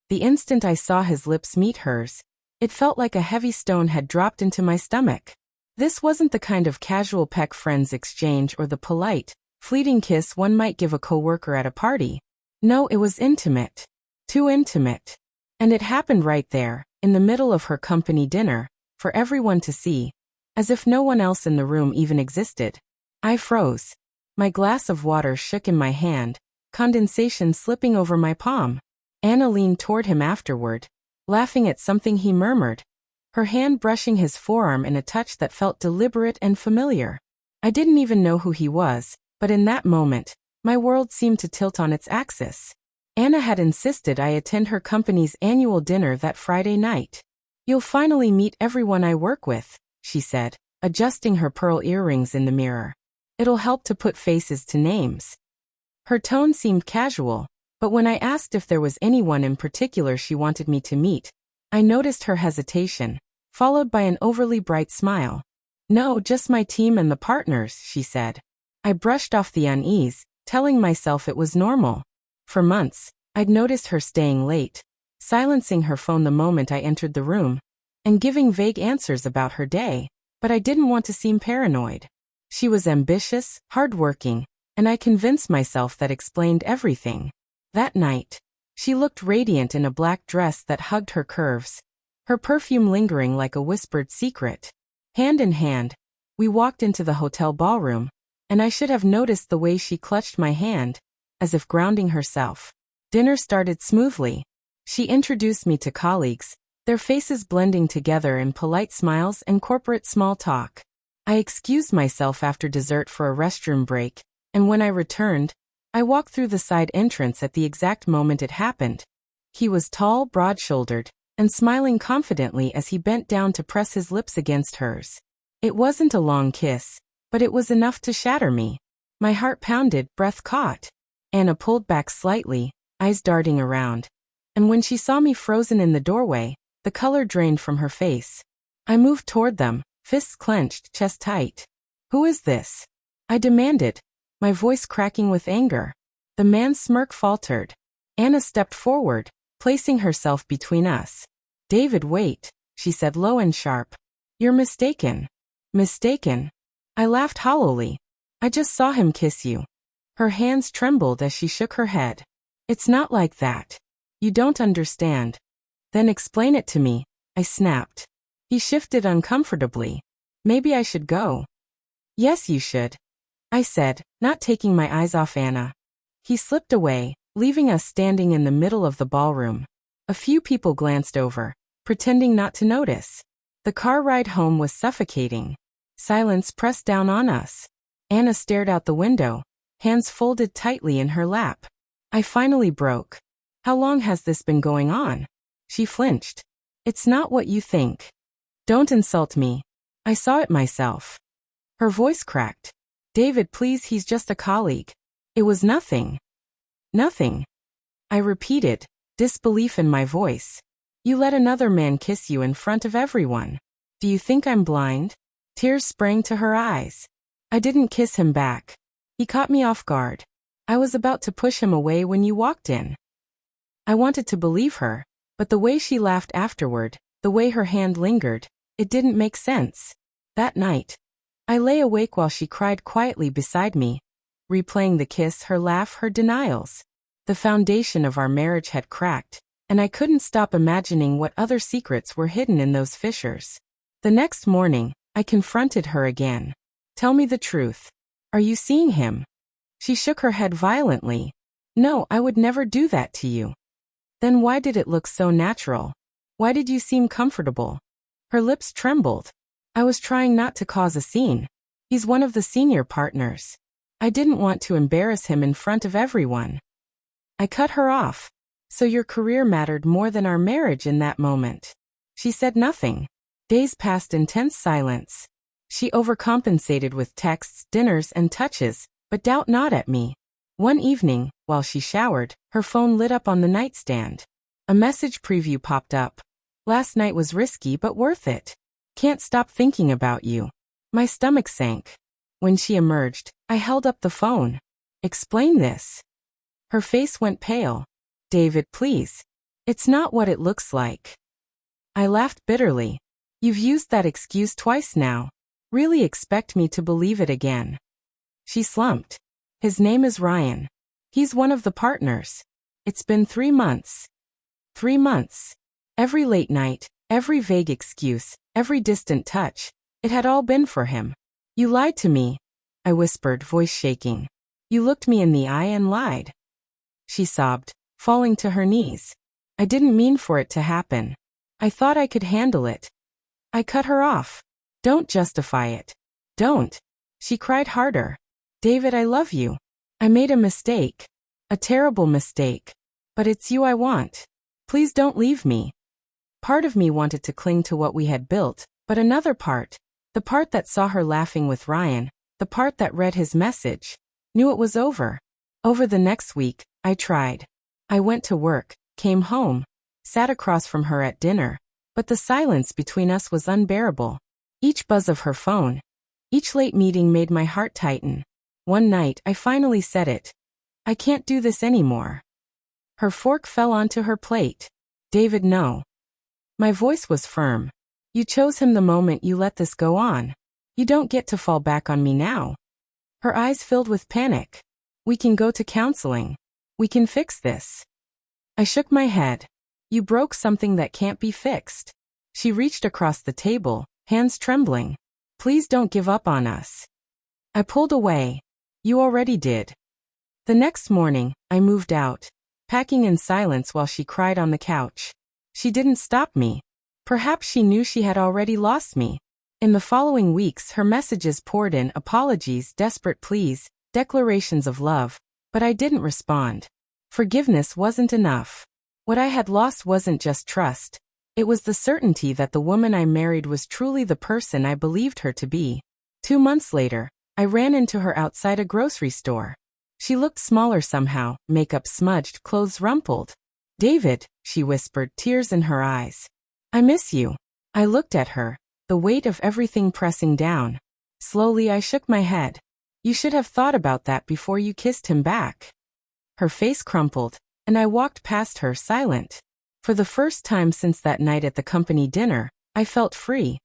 The instant I saw his lips meet hers, it felt like a heavy stone had dropped into my stomach. This wasn't the kind of casual peck friends exchange or the polite, fleeting kiss one might give a coworker at a party. No, it was intimate. Too intimate. And it happened right there, in the middle of her company dinner, for everyone to see, as if no one else in the room even existed. I froze. My glass of water shook in my hand, condensation slipping over my palm. Anna leaned toward him afterward, laughing at something he murmured, her hand brushing his forearm in a touch that felt deliberate and familiar. I didn't even know who he was, but in that moment, my world seemed to tilt on its axis. Anna had insisted I attend her company's annual dinner that Friday night. "You'll finally meet everyone I work with," she said, adjusting her pearl earrings in the mirror. "It'll help to put faces to names." Her tone seemed casual, but when I asked if there was anyone in particular she wanted me to meet, I noticed her hesitation, followed by an overly bright smile. "No, just my team and the partners," she said. I brushed off the unease, telling myself it was normal. For months, I'd noticed her staying late, silencing her phone the moment I entered the room, and giving vague answers about her day, but I didn't want to seem paranoid. She was ambitious, hardworking, and I convinced myself that explained everything. That night, she looked radiant in a black dress that hugged her curves, her perfume lingering like a whispered secret. Hand in hand, we walked into the hotel ballroom, and I should have noticed the way she clutched my hand, as if grounding herself. Dinner started smoothly. She introduced me to colleagues, their faces blending together in polite smiles and corporate small talk. I excused myself after dessert for a restroom break, and when I returned, I walked through the side entrance at the exact moment it happened. He was tall, broad-shouldered, and smiling confidently as he bent down to press his lips against hers. It wasn't a long kiss, but it was enough to shatter me. My heart pounded, breath caught. Anna pulled back slightly, eyes darting around. And when she saw me frozen in the doorway, the color drained from her face. I moved toward them, fists clenched, chest tight. "Who is this?" I demanded, my voice cracking with anger. The man's smirk faltered. Anna stepped forward, placing herself between us. "David, wait," she said low and sharp. "You're mistaken." "Mistaken?" I laughed hollowly. "I just saw him kiss you." Her hands trembled as she shook her head. "It's not like that. You don't understand." "Then explain it to me," I snapped. He shifted uncomfortably. "Maybe I should go." "Yes, you should," I said, not taking my eyes off Anna. He slipped away, leaving us standing in the middle of the ballroom. A few people glanced over, pretending not to notice. The car ride home was suffocating. Silence pressed down on us. Anna stared out the window, hands folded tightly in her lap. I finally broke. "How long has this been going on?" She flinched. "It's not what you think." "Don't insult me. I saw it myself." Her voice cracked. "David, please, he's just a colleague. It was nothing." "Nothing?" I repeated, disbelief in my voice. "You let another man kiss you in front of everyone. Do you think I'm blind?" Tears sprang to her eyes. I didn't kiss him back. He caught me off guard. I was about to push him away when you walked in. I wanted to believe her, but the way she laughed afterward, the way her hand lingered, it didn't make sense. That night, I lay awake while she cried quietly beside me, replaying the kiss, her laugh, her denials. The foundation of our marriage had cracked, and I couldn't stop imagining what other secrets were hidden in those fissures. The next morning, I confronted her again. "Tell me the truth. Are you seeing him?" She shook her head violently. "No, I would never do that to you." "Then why did it look so natural? Why did you seem comfortable?" Her lips trembled. "I was trying not to cause a scene. He's one of the senior partners. I didn't want to embarrass him in front of everyone." I cut her off. "So your career mattered more than our marriage in that moment?" She said nothing. Days passed in tense silence. She overcompensated with texts, dinners, and touches, but doubt not at me. One evening, while she showered, her phone lit up on the nightstand. A message preview popped up. "Last night was risky but worth it. Can't stop thinking about you." My stomach sank. When she emerged, I held up the phone. "Explain this." Her face went pale. "David, please. It's not what it looks like. I laughed bitterly. You've used that excuse twice now. Really expect me to believe it again? She slumped. His name is Ryan. He's one of the partners. It's been 3 months. 3 months. Every late night, every vague excuse, every distant touch. It had all been for him. You lied to me, I whispered, voice shaking. You looked me in the eye and lied. She sobbed, falling to her knees. I didn't mean for it to happen. I thought I could handle it. I cut her off. Don't justify it. Don't. She cried harder. David, I love you. I made a mistake. A terrible mistake. But it's you I want. Please don't leave me. Part of me wanted to cling to what we had built, but another part, the part that saw her laughing with Ryan, the part that read his message, knew it was over. Over the next week, I tried. I went to work, came home, sat across from her at dinner, but the silence between us was unbearable. Each buzz of her phone, each late meeting made my heart tighten. One night, I finally said it. I can't do this anymore. Her fork fell onto her plate. David, no. My voice was firm. You chose him the moment you let this go on. You don't get to fall back on me now. Her eyes filled with panic. We can go to counseling. We can fix this. I shook my head. You broke something that can't be fixed. She reached across the table, hands trembling. Please don't give up on us. I pulled away. You already did. The next morning, I moved out, packing in silence while she cried on the couch. She didn't stop me. Perhaps she knew she had already lost me. In the following weeks, her messages poured in, apologies, desperate pleas, declarations of love, but I didn't respond. Forgiveness wasn't enough. What I had lost wasn't just trust. It was the certainty that the woman I married was truly the person I believed her to be. 2 months later, I ran into her outside a grocery store. She looked smaller somehow, makeup smudged, clothes rumpled. David, she whispered, tears in her eyes. I miss you. I looked at her, the weight of everything pressing down. Slowly I shook my head. You should have thought about that before you kissed him back. Her face crumpled, and I walked past her silent. For the first time since that night at the company dinner, I felt free.